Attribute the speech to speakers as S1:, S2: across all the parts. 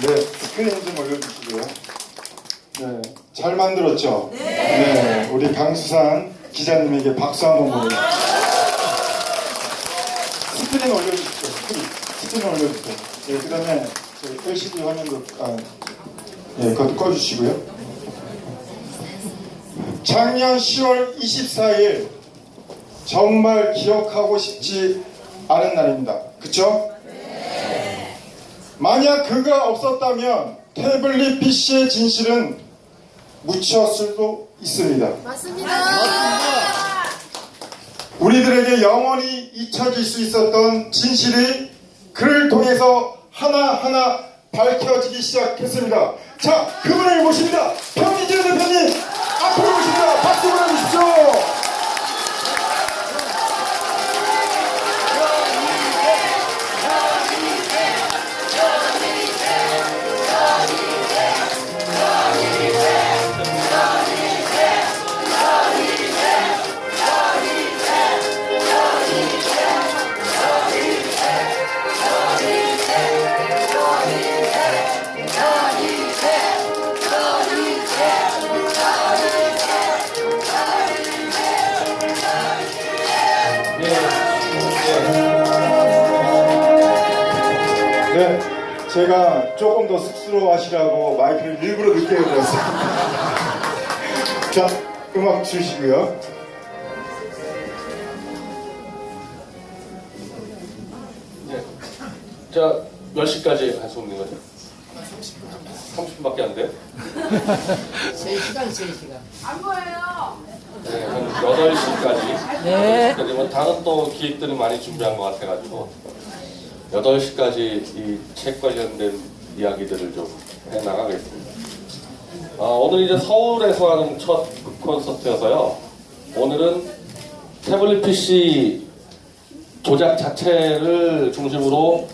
S1: 네, 스크린 좀 올려주시고요. 네, 잘 만들었죠? 네, 우리 강수산 기자님에게 박수 한번 보내주세요. 스크린 올려주십시오. 스크린 올려주세요. 네, 그 다음에 LCD 화면도 네, 그것도 꺼주시고요. 작년 10월 24일 정말 기억하고 싶지 않은 날입니다. 그쵸? 만약 그가 없었다면 태블릿 PC의 진실은 묻혔을 수도 있습니다.
S2: 맞습니다.
S1: 우리들에게 영원히 잊혀질 수 있었던 진실이 그를 통해서 하나하나 밝혀지기 시작했습니다. 자, 그분을 모십니다. 평기재 대표님 앞으로 모십니다. 박수 보내주십시오. 네, 제가 조금 더 쑥스러워하시라고 마이크를 일부러 늦게 해드렸어요. 자, 음악 주시고요.
S3: 네. 자, 몇 시까지 할 수 있는 거죠? 30분밖에 안 돼요?
S2: 3시간.
S4: 안 보여요.
S3: 네, 한 8시까지.
S2: 네.
S3: 8시까지. 뭐 다른 또 기획들이 많이 준비한 것 같아가지고 8시까지 이 책 관련된 이야기들을 좀 해나가겠습니다. 오늘 이제 서울에서 하는 첫 콘서트여서요. 오늘은 태블릿 PC 조작 자체를 중심으로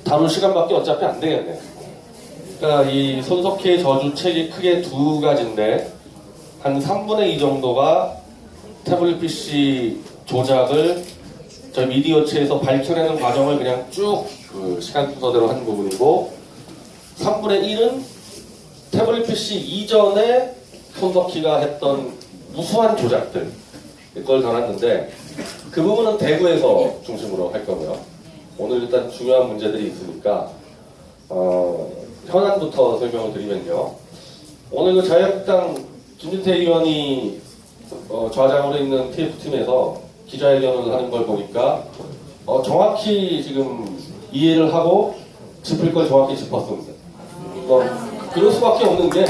S3: 다룰 시간밖에 어차피 안 되겠네요. 그러니까 이 손석희의 저주 책이 크게 두 가지인데 한 3분의 2 정도가 태블릿 PC 조작을 저희 미디어체에서 밝혀내는 과정을 그냥 쭉 그 시간 순서대로 한 부분이고 3분의 1은 태블릿 PC 이전에 손석희가 했던 무수한 조작들 그걸 담았는데 그 부분은 대구에서 중심으로 할 거고요. 오늘 일단 중요한 문제들이 있으니까 현안부터 설명을 드리면요. 오늘 그 자유한국당 김진태 의원이 좌장으로 있는 TF팀에서 기자회견을 하는 걸 보니까 정확히 지금 이해를 하고 짚을 걸 정확히 짚었습니다. 그럴 수밖에 없는 게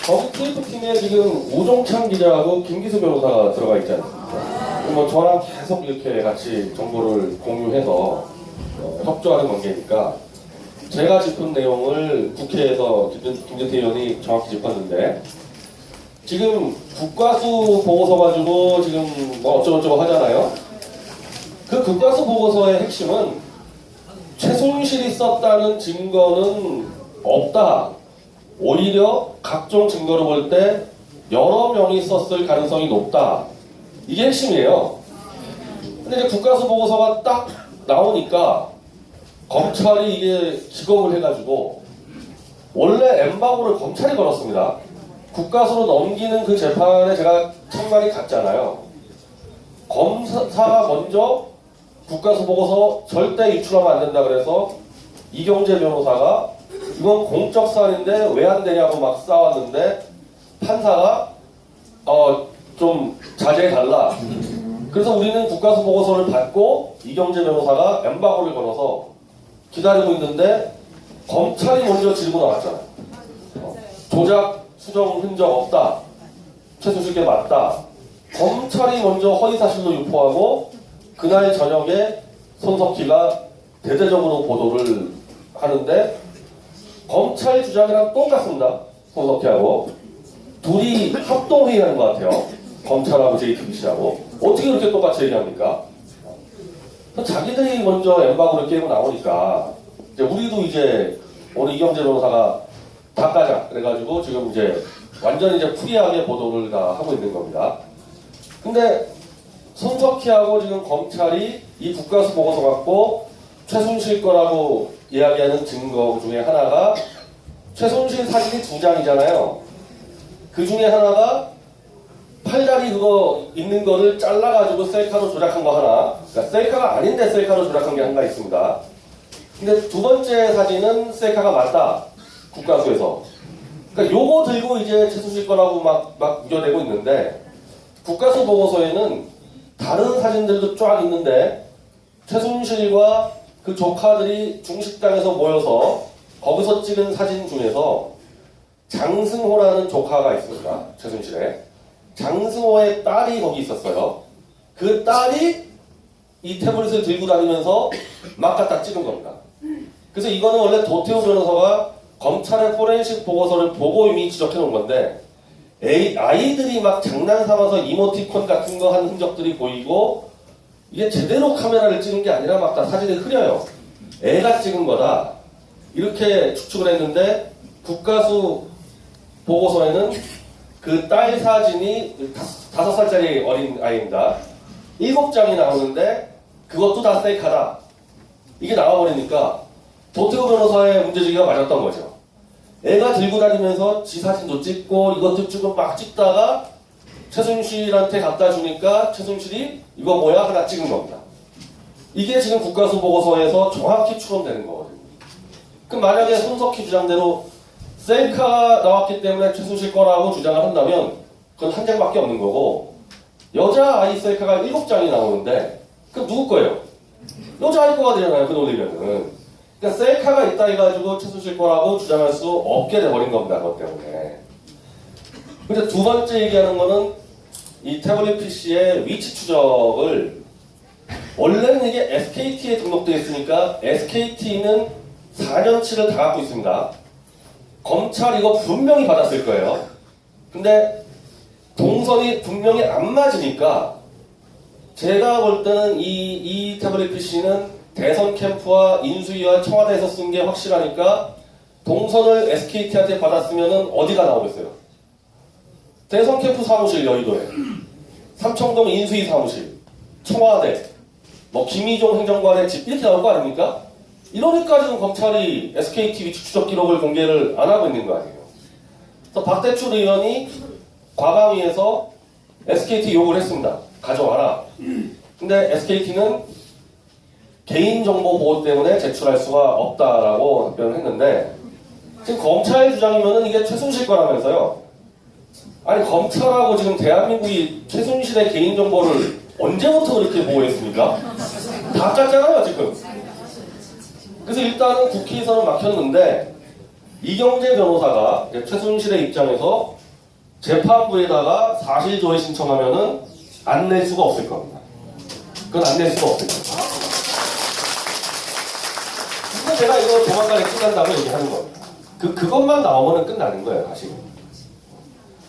S3: 거기 TF팀에 지금 오종창 기자하고 김기수 변호사가 들어가 있지 않습니까? 뭐 저랑 계속 이렇게 같이 정보를 공유해서 협조하는 관계니까 제가 짚은 내용을 국회에서 김진태 의원이 정확히 짚었는데 지금 국가수 보고서 가지고 지금 뭐 어쩌고저쩌고 하잖아요. 그 국가수 보고서의 핵심은 최순실이 썼다는 증거는 없다. 오히려 각종 증거를 볼 때 여러 명이 썼을 가능성이 높다. 이게 핵심이에요. 근데 이제 국가수 보고서가 딱 나오니까 검찰이 이게 기겁을 해가지고 원래 엠바고를 검찰이 걸었습니다. 국가수로 넘기는 그 재판에 제가 참관이 갔잖아요. 검사가 먼저 국가수 보고서 절대 유출하면 안 된다 그래서 이경재 변호사가 이건 공적 사안인데 왜 안 되냐고 막 싸웠는데 판사가 좀 자제해달라. 그래서 우리는 국가수 보고서를 받고 이경재 변호사가 엠바고를 걸어서 기다리고 있는데 검찰이 먼저 지르고 나왔잖아요. 조작, 수정 흔적 없다. 최순실께 맞다. 검찰이 먼저 허위사실로 유포하고 그날 저녁에 손석희가 대대적으로 보도를 하는데 검찰 주장이랑 똑같습니다. 손석희하고 둘이 합동회의하는 것 같아요. 검찰하고 JTBC하고 어떻게 그렇게 똑같이 얘기합니까? 자기들이 먼저 엠바고를 깨고 나오니까 이제 우리도 이제 오늘 이경재 변호사가 다 까자 그래가지고 지금 이제 완전히 이제 프리하게 보도를 다 하고 있는 겁니다. 근데 손석희하고 지금 검찰이 이 국가수 보고서 갖고 최순실 거라고 이야기하는 증거 중에 하나가 최순실 사진이 2장이잖아요. 그 중에 하나가 팔다리 그거 있는 거를 잘라가지고 셀카로 조작한 거 하나. 그러니까 셀카가 아닌데 셀카로 조작한 게 하나 있습니다. 근데 두 번째 사진은 셀카가 맞다. 국가수에서. 그러니까 요거 들고 이제 최순실 거라고 막 우겨대고 있는데 국가수 보고서에는 다른 사진들도 쫙 있는데 최순실과 그 조카들이 중식당에서 모여서 거기서 찍은 사진 중에서 장승호라는 조카가 있습니다. 최순실의. 장승호의 딸이 거기 있었어요. 그 딸이 이 태블릿을 들고 다니면서 막 갖다 찍은 겁니다. 그래서 이거는 원래 도태우 변호사가 검찰의 포렌식 보고서를 보고 이미 지적해 놓은 건데 아이들이 막 장난 삼아서 이모티콘 같은 거 한 흔적들이 보이고 이게 제대로 카메라를 찍은 게 아니라 막 다 사진이 흐려요. 애가 찍은 거다. 이렇게 추측을 했는데 국가수 보고서에는 그 딸 사진이 5살짜리 어린 아이입니다. 7장이 나오는데 그것도 다 셀카다. 이게 나와버리니까 도태우 변호사의 문제제기가 맞았던 거죠. 애가 들고 다니면서 지 사진도 찍고 이것도 찍고 막 찍다가 최순실한테 갖다 주니까 최순실이 이거 뭐야 하나 찍은 겁니다. 이게 지금 국가수 보고서에서 정확히 추론되는 거거든요. 그럼 만약에 손석희 주장대로 셀카가 나왔기 때문에 최순실 거라고 주장을 한다면 그건 한 장밖에 없는 거고 여자 아이 셀카가 7장이 나오는데 그럼 누구 거예요? 여자 아이 거가 되잖아요. 그 논리면은. 그러니까 셀카가 있다 해가지고 최순실 거라고 주장할 수 없게 돼버린 겁니다. 그것 때문에. 근데 두 번째 얘기하는 거는 이 태블릿 PC의 위치 추적을 원래는 이게 SKT에 등록되어 있으니까 SKT는 4년치를 다 갖고 있습니다. 검찰 이거 분명히 받았을 거예요. 근데 동선이 분명히 안 맞으니까 제가 볼 때는 이 태블릿 PC는 대선 캠프와 인수위와 청와대에서 쓴 게 확실하니까 동선을 SKT한테 받았으면 어디가 나오겠어요? 대선 캠프 사무실 여의도에, 삼청동 인수위 사무실, 청와대, 뭐 김희종 행정관의 집 이렇게 나올 거 아닙니까? 이러니까 지금 검찰이 SKT 위치 추적 기록을 공개를 안 하고 있는 거 아니에요. 그래서 박대출 의원이 과방위에서 SKT 요구를 했습니다. 가져와라. 근데 SKT는 개인정보 보호 때문에 제출할 수가 없다라고 답변을 했는데 지금 검찰 주장이면은 이게 최순실 거라면서요. 아니 검찰하고 지금 대한민국이 최순실의 개인정보를 언제부터 그렇게 보호했습니까? 다 짰잖아요 지금. 그래서 일단은 국회에서는 막혔는데 이경재 변호사가 최순실의 입장에서 재판부에다가 사실조회 신청하면은 안 낼 수가 없을 겁니다. 그건 안 낼 수가 없을 겁니다. 근데 제가 이거 조만간에 끝난다고 얘기하는 겁니다. 그것만 나오면은 끝나는 거예요, 사실.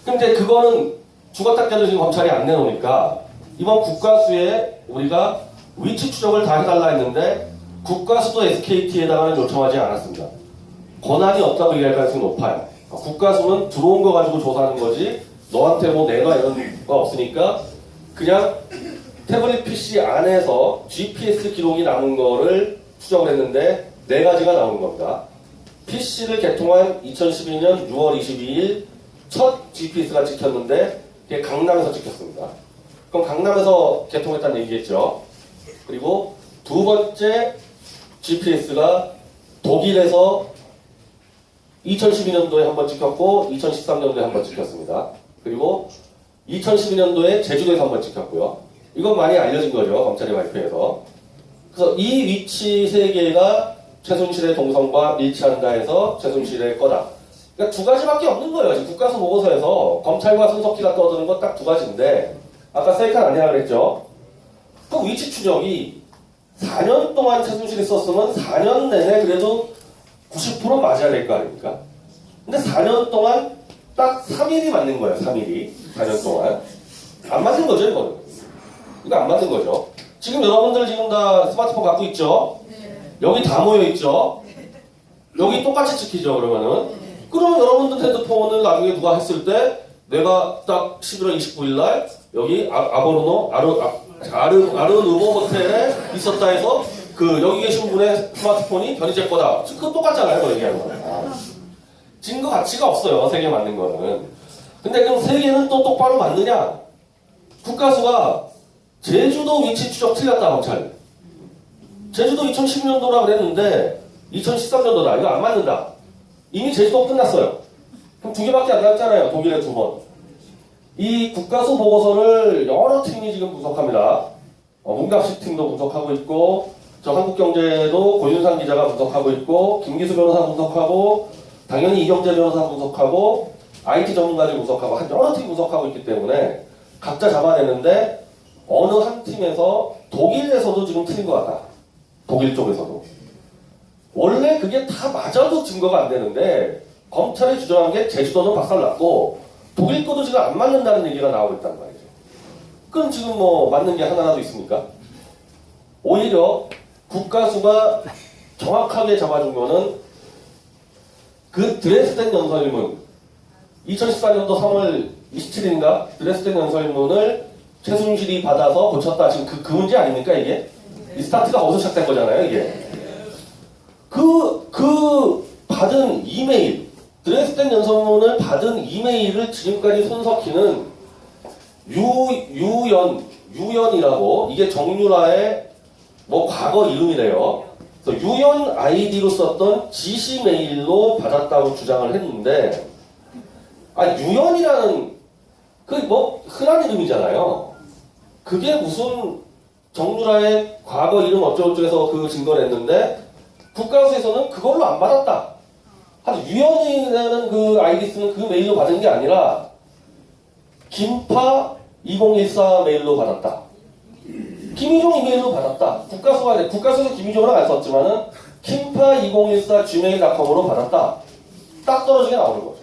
S3: 근데 그거는 죽었다 깨도 지금 검찰이 안 내놓으니까 이번 국가수에 우리가 위치 추적을 다 해달라 했는데 국가수도 SKT에다가는 요청하지 않았습니다. 권한이 없다고 얘기할 가능성이 높아요. 국가수는 들어온 거 가지고 조사하는 거지 너한테 뭐 내가 이런 거 없으니까 그냥 태블릿 PC 안에서 GPS 기록이 남은 거를 추적을 했는데 4가지가 나오는 겁니다. PC를 개통한 2012년 6월 22일 첫 GPS가 찍혔는데 그게 강남에서 찍혔습니다. 그럼 강남에서 개통했다는 얘기겠죠. 그리고 두 번째 GPS가 독일에서 2012년도에 한 번 찍혔고 2013년도에 한 번 찍혔습니다. 그리고 2012년도에 제주도에서 한 번 찍혔고요. 이건 많이 알려진 거죠. 검찰의 발표에서. 그래서 이 위치 세 개가 최순실의 동선과 일치한다 해서 최순실의 거다. 그러니까 두 가지밖에 없는 거예요. 지금 국가수 보고서에서 검찰과 손석희가 떠드는 건 딱 두 가지인데 아까 셀칸 아니라 그랬죠. 그 위치 추적이 4년 동안 최순실이 썼으면 4년 내내 그래도 90% 맞아야 될 거 아닙니까? 근데 4년 동안 딱 3일이 맞는 거예요. 3일이. 4년 동안. 안 맞는 거죠, 이거는. 이거 안 맞는 거죠. 지금 여러분들 지금 다 스마트폰 갖고 있죠? 여기 다 모여 있죠? 여기 똑같이 찍히죠, 그러면은. 그럼 여러분들 핸드폰을 나중에 누가 했을 때 내가 딱 11월 29일 날 여기 아르누보 호텔에 있었다 해서 그 여기 계신 분의 스마트폰이 변희재 거다. 그거 똑같잖아요, 그 얘기하는 거는. 증거 가치가 없어요, 세 개 맞는 거는. 근데 그럼 세 개는 또 똑바로 맞느냐? 국가수가 제주도 위치 추적 틀렸다, 검찰. 제주도 2010년도라 그랬는데 2013년도다. 이거 안 맞는다. 이미 제주도 끝났어요. 그럼 두 개밖에 안 남았잖아요. 독일에 두 번. 이 국가수 보고서를 여러 팀이 지금 분석합니다. 문갑식 팀도 분석하고 있고, 저 한국경제도 고윤상 기자가 분석하고 있고, 김기수 변호사 분석하고, 당연히 이경재 변호사 분석하고, IT 전문가들 분석하고, 한 여러 팀 분석하고 있기 때문에 각자 잡아내는데 어느 한 팀에서 독일에서도 지금 틀린 것 같다. 독일 쪽에서도. 원래 그게 다 맞아도 증거가 안 되는데 검찰이 주장한 게 제주도는 박살났고 독일 거도 지금 안 맞는다는 얘기가 나오고 있단 말이죠. 그럼 지금 뭐 맞는 게 하나라도 있습니까? 오히려 국가수가 정확하게 잡아준 거는 그 드레스덴 연설문 2014년도 3월 27일인가 드레스덴 연설문을 최순실이 받아서 고쳤다. 지금 그 문제 아닙니까 이게? 이 스타트가 거기서 시작된 거잖아요 이게. 그 받은 이메일, 드레스덴 연설문을 받은 이메일을 지금까지 손석희는 유연이라고, 이게 정유라의 뭐 과거 이름이래요. 그래서 유연 아이디로 썼던 지시 메일로 받았다고 주장을 했는데, 유연이라는 그 뭐 흔한 이름이잖아요. 그게 무슨 정유라의 과거 이름 어쩌고저쩌고 해서 그 증거를 했는데 국가수에서는 그걸로 안 받았다. 유연이라는 그 아이디 쓰는 그 메일로 받은 게 아니라 김파 2014 메일로 받았다. 김희종 이메일로 받았다. 국가수에서 김희종이라고 안 썼지만은 김파 2014 gmail.com으로 받았다. 딱 떨어지게 나오는 거죠.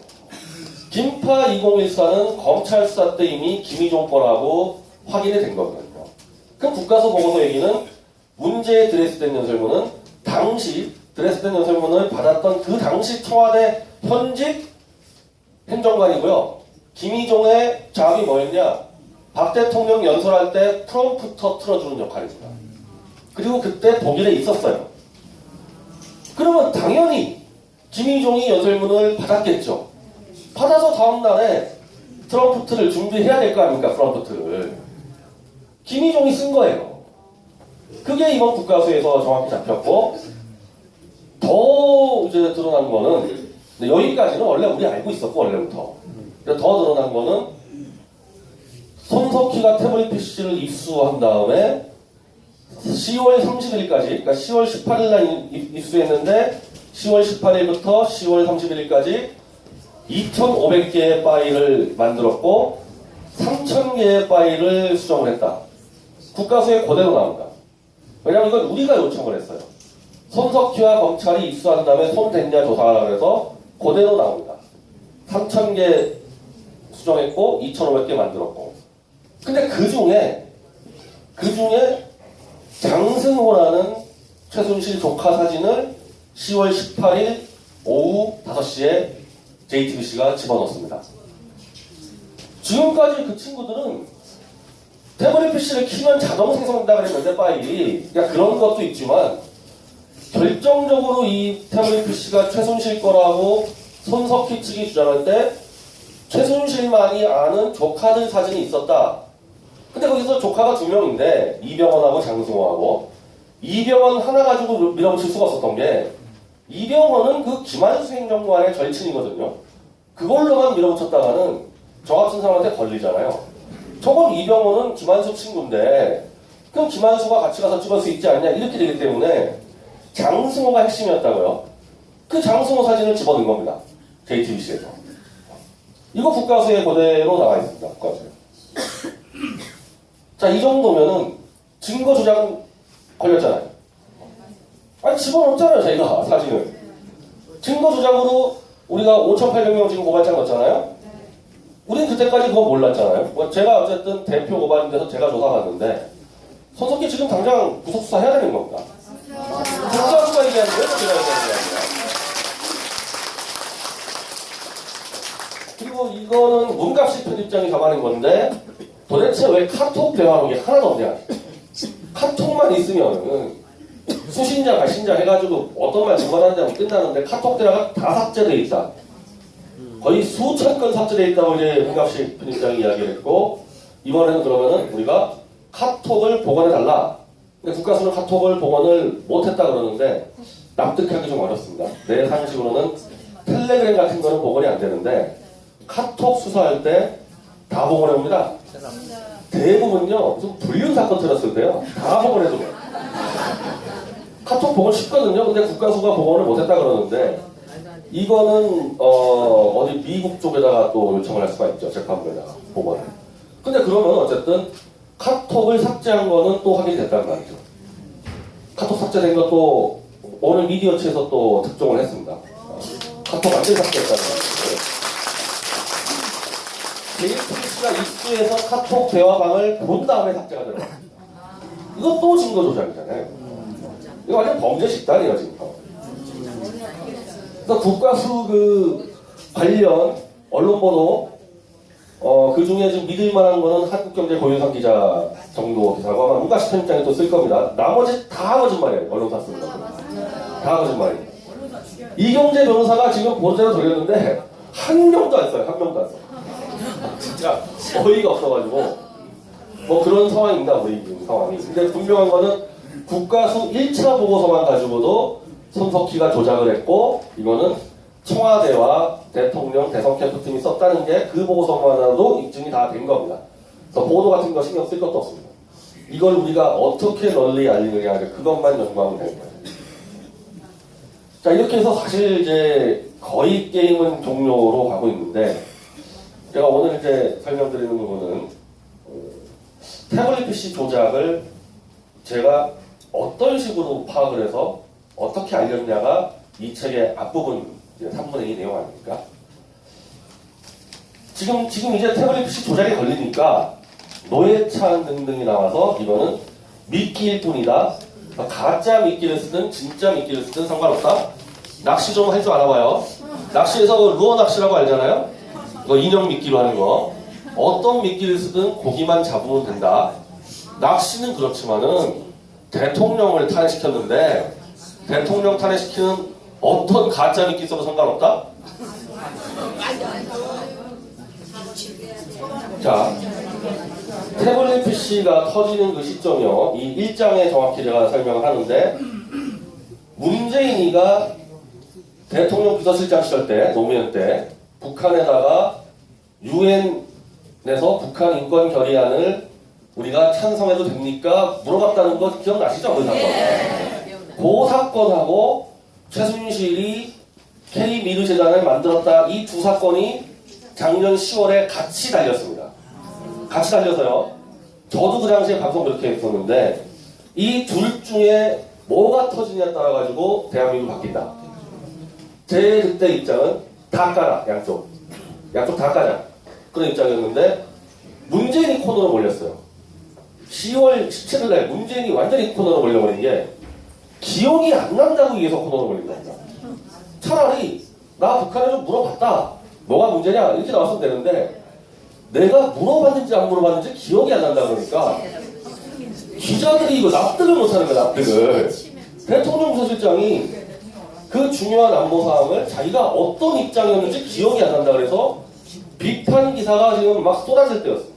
S3: 김파 2014는 검찰 수사 때 이미 김희종 거라고 확인이 된 거거든요. 그럼 국가수 보고서 얘기는 문제의 드레스덴 연설문은 당시 드레스덴 연설문을 받았던 그 당시 청와대 현직 행정관이고요. 김희종의 작업이 뭐였냐? 박 대통령 연설할 때 프롬프터 틀어주는 역할입니다. 그리고 그때 독일에 있었어요. 그러면 당연히 김희종이 연설문을 받았겠죠. 받아서 다음날에 프롬프트를 준비해야 될 거 아닙니까? 프롬프트를. 김희종이 쓴 거예요. 그게 이번 국가수에서 정확히 잡혔고, 더 이제 드러난 거는, 여기까지는 원래 우리 알고 있었고, 원래부터. 더 드러난 거는, 손석희가 태블릿 PC를 입수한 다음에 10월 30일까지, 그러니까 10월 18일날 입수했는데 10월 18일부터 10월 31일까지 2,500개의 파일을 만들었고 3,000개의 파일을 수정을 했다. 국가수에 그대로 나온다. 왜냐하면 이건 우리가 요청을 했어요. 손석희와 검찰이 입수한 다음에 손 댔냐 조사하라 그래서 그대로 나옵니다. 3,000개 수정했고 2,500개 만들었고. 근데 그 중에 장승호라는 최순실 조카 사진을 10월 18일 오후 5시에 JTBC가 집어넣습니다. 지금까지 그 친구들은 태블릿 PC를 키면 자동 생성된다 그랬는데 파일이, 그러니까 그런 것도 있지만 결정적으로 이 태블릿 PC가 최순실 거라고 손석희 측이 주장할 때 최순실만이 아는 조카들 사진이 있었다. 근데 거기서 조카가 두 명인데 이병헌하고 장승호하고 이병헌 하나 가지고 밀어붙일 수가 없었던 게 이병헌은 그 김한수 행정관의 절친이거든요. 그걸로만 밀어붙였다가는 저 같은 사람한테 걸리잖아요. 저건 이병헌은 김한수 친구인데 그럼 김한수가 같이 가서 찍을 수 있지 않냐 이렇게 되기 때문에 장승호가 핵심이었다고요. 그 장승호 사진을 집어넣은 겁니다. JTBC에서. 이거 국가수에 그대로 나와 있습니다. 국가수에. 자, 이 정도면은 증거 주장 걸렸잖아요. 아니 집어넣었잖아요. 저희가 사진을. 증거 주장으로 우리가 5,800명 지금 고발장 넣었잖아요. 우리는 그때까지 그거 몰랐잖아요. 제가 어쨌든 대표 고발인데서 제가 조사받는데 손석희 지금 당장 구속수사 해야 되는 겁니다. 국가수가 얘기하는 거예요? 제가 얘기하는 게 아니라. 그리고 이거는 문갑식 편집장이 잡아낸 건데 도대체 왜 카톡 대화록이 하나도 없냐. 카톡만 있으면은 수신자 가신자 해가지고 어떤 말 전달하는지 하면 끝나는데 카톡 대화가 다 삭제되어 있다. 거의 수천 건 삭제되어 있다고 이제 문갑식 편집장이 이야기를 했고 이번에는 그러면은 우리가 카톡을 복원해달라. 근데 국가수는 카톡을 복원을 못했다 그러는데 납득하기 좀 어렵습니다. 내 상식으로는 텔레그램 같은 거는 복원이 안 되는데 카톡 수사할 때 다 복원해옵니다. 대부분요 무슨 불륜 사건 들었을 때요 다 복원해줘요. 카톡 복원 쉽거든요. 근데 국가수가 복원을 못했다 그러는데 이거는 어디 미국 쪽에다가 또 요청을 할 수가 있죠. 재판부에다가 복원을. 근데 그러면 어쨌든 카톡을 삭제한 거는 또 확인이 됐단 말이죠. 카톡 삭제된 것도 오늘 미디어치에서 또 특종을 했습니다. 카톡 완전히 삭제했다는 말이죠. JTBC가 입수해서 카톡 대화방을 본 다음에 삭제가 들어갑니다. 이것도 증거 조작이잖아요. 이거 완전 범죄 식단이에요 지금. 그래서 국가수 그 관련 언론 보도 그 중에 지금 믿을만한 거는 한국경제 고윤상 기자 정도 기사고 아마 문가시 편집장이 또 쓸 겁니다. 나머지 다 거짓말이에요. 언론사 쓰는 거. 다 거짓말이에요. 이경재 변호사가 지금 보도자료 돌렸는데 한 명도 안 써요. 한 명도 안 써. 진짜 어이가 없어가지고 뭐 그런 상황입니다. 우리 지금 상황이. 근데 분명한 거는 국가수 1차 보고서만 가지고도 손석희가 조작을 했고 이거는 청와대와 대통령 대선 캠프팀이 썼다는 게 그 보고서만으로도 입증이 다 된 겁니다. 그래서 보도 같은 거 신경 쓸 것도 없습니다. 이걸 우리가 어떻게 널리 알리느냐 그것만 연구하면 되는 거예요. 자 이렇게 해서 사실 이제 거의 게임은 종료로 가고 있는데 제가 오늘 이제 설명드리는 부분은 태블릿 PC 조작을 제가 어떤 식으로 파악을 해서 어떻게 알렸냐가 이 책의 앞부분 3분의 2 내용 아닙니까? 지금 이제 태블릿 PC 조작이 걸리니까 노예찬 등등이 나와서 이거는 미끼일 뿐이다. 가짜 미끼를 쓰든 진짜 미끼를 쓰든 상관없다. 낚시 좀 할 줄 알아봐요. 낚시에서 루어 낚시라고 알잖아요. 이거 인형 미끼로 하는 거. 어떤 미끼를 쓰든 고기만 잡으면 된다. 낚시는 그렇지만은 대통령을 탄핵시켰는데 대통령 탄핵시키는 어떤 가짜 미끼 써도 상관없다? 자, 태블릿 PC가 터지는 그 시점이요. 이 1장에 정확히 제가 설명을 하는데 문재인이가 대통령 비서실장 시절 때, 노무현 때 북한에다가 유엔에서 북한 인권 결의안을 우리가 찬성해도 됩니까? 물어봤다는 거 기억나시죠? 그 사건. 그 사건하고 최순실이 K-미르 재단을 만들었다. 이 두 사건이 작년 10월에 같이 달렸습니다. 같이 달려서요. 저도 그 당시에 방송 그렇게 했었는데 이 둘 중에 뭐가 터지냐에 따라 가지고 대한민국이 바뀐다. 제 그때 입장은 다 까라. 양쪽 다 까자. 그런 입장이었는데 문재인이 코너로 몰렸어요. 10월 17일날 문재인이 완전히 코너로 몰려버린 게 기억이 안 난다고 위해서 코너로 몰린 겁니다. 차라리 나 북한에 좀 물어봤다. 뭐가 문제냐? 이렇게 나왔으면 되는데 내가 물어봤는지 안 물어봤는지 기억이 안 난다 그러니까 기자들이 이거 납득을 못하는 거야. 납득을. 대통령 비서실장이 그 중요한 안보사항을 자기가 어떤 입장이었는지 기억이 안 난다 그래서 비판 기사가 지금 막 쏟아질 때였습니다.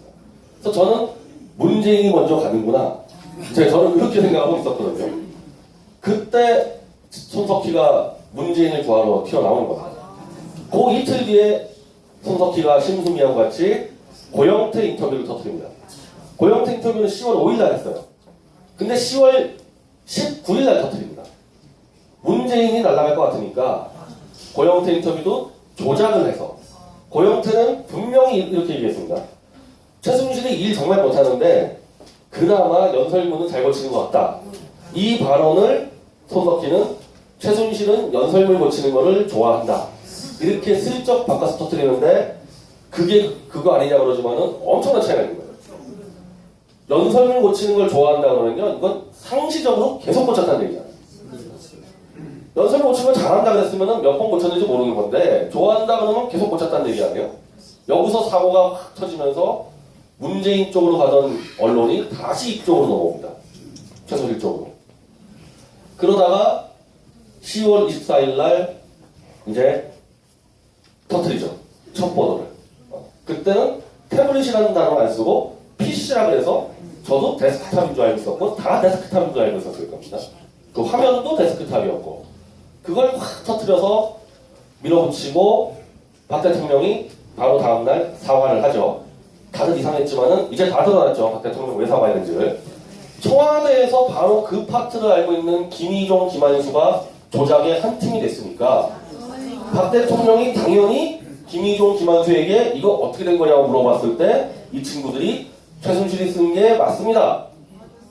S3: 그래서 저는 문재인이 먼저 가는구나. 저는 그렇게 생각하고 있었거든요. 그때 손석희가 문재인을 구하러 튀어나오는 겁니다. 그 이틀 뒤에 손석희가 심수미하고 같이 고영태 인터뷰를 터뜨립니다. 고영태 인터뷰는 10월 5일 날 했어요. 근데 10월 19일 날 터뜨립니다. 문재인이 날아갈 것 같으니까 고영태 인터뷰도 조작을 해서, 고영태는 분명히 이렇게 얘기했습니다. 최순실이 일 정말 못하는데 그나마 연설문은 잘 고치는 것 같다. 이 발언을 손석희는 최순실은 연설문 고치는 거를 좋아한다. 이렇게 슬쩍 바꿔서 터뜨리는데 그게 그거 아니냐 그러지만은 엄청난 차이가 있는 거예요. 연설문 고치는 걸 좋아한다 그러면요, 이건 상시적으로 계속 고쳤다는 얘기잖아요. 연설문 고치는 걸 잘한다 그랬으면은 몇 번 고쳤는지 모르는 건데 좋아한다 그러면 계속 고쳤다는 얘기 아니에요? 여기서 사고가 확 터지면서 문재인 쪽으로 가던 언론이 다시 이쪽으로 넘어옵니다. 최순실 쪽으로. 그러다가 10월 24일 날 이제 터뜨리죠. 첫 보도를. 그때는 태블릿이라는 단어를 안 쓰고 PC라 그래서 저도 데스크탑인 줄 알고 있었고 다 데스크탑인 줄 알고 있었을 겁니다. 그 화면도 데스크탑이었고 그걸 확 터뜨려서 밀어붙이고 박 대통령이 바로 다음날 사과를 하죠. 다들 이상했지만은 이제 다 드러났죠. 박 대통령 왜 사과했는지를. 청와대에서 바로 그 파트를 알고 있는 김희종, 김한수가 조작의 한 팀이 됐으니까 박 대통령이 당연히 김희종, 김한수에게 이거 어떻게 된 거냐고 물어봤을 때 이 친구들이 최순실이 쓴 게 맞습니다.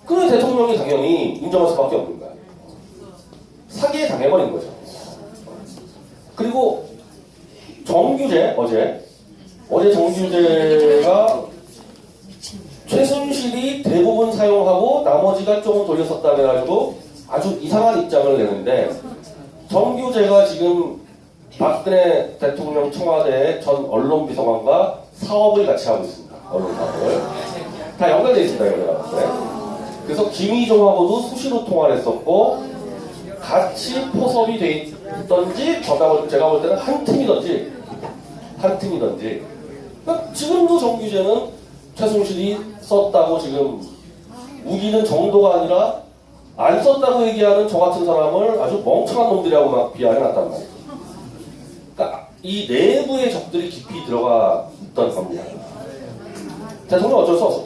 S3: 그래 대통령이 당연히 인정할 수밖에 없는 거야. 사기에 당해버린 거죠. 그리고 정규재 어제 정규재가 최순실이 대부분 사용하고 나머지가 조금 돌렸었다 그래가지고 아주 이상한 입장을 내는데, 정규재가 지금 박근혜 대통령 청와대의 전 언론비서관과 사업을 같이 하고 있습니다. 언론 사업을 다 연결되어 있습니다. 연결하는데 그래서 김희종하고도 수시로 통화를 했었고 같이 포섭이 돼 있던지 제가 볼 때는 한 팀이던지 그러니까 지금도 정규재는 최순실이 썼다고 지금 우기는 정도가 아니라 안 썼다고 얘기하는 저 같은 사람을 아주 멍청한 놈들이라고 막 비하해 놨단 말이에요. 그러니까 이 내부의 적들이 깊이 들어가 있던 겁니다. 대통령 어쩔 수 없었던